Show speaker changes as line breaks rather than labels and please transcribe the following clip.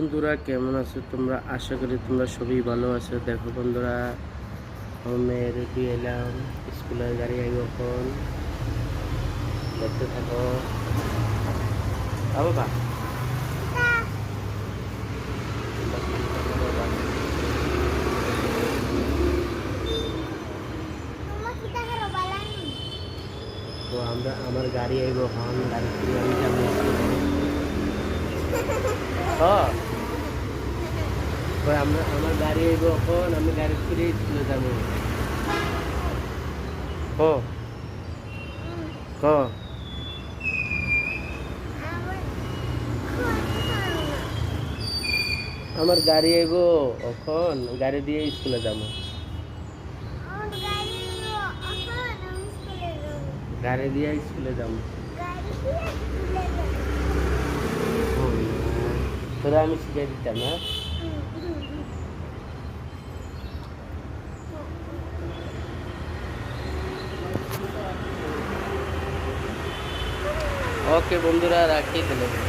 বন্ধুরা, কেমন আছো তোমরা? আশা করি তোমরা সবই ভালো আছো। দেখো বন্ধুরা, আমি রেডি এলাম, স্কুলের গাড়ি আইব এখন। দেখতে থাকো বাবা। তো আমার গাড়ি আইব এখন, গাড়ি করে আমি যাবো স্কুলে। আমার গাড়ি আইব এখন, আমি গাড়ি করে স্কুলে যাবো। ক ক আমার গাড়ি আইব এখন, গাড়ি দিয়ে স্কুলে যাবো। গাড়ি দিয়ে স্কুলে যাবো। তোরা আমি শিখাই দিতাম না। ওকে বন্ধুরা, রাখি তাহলে।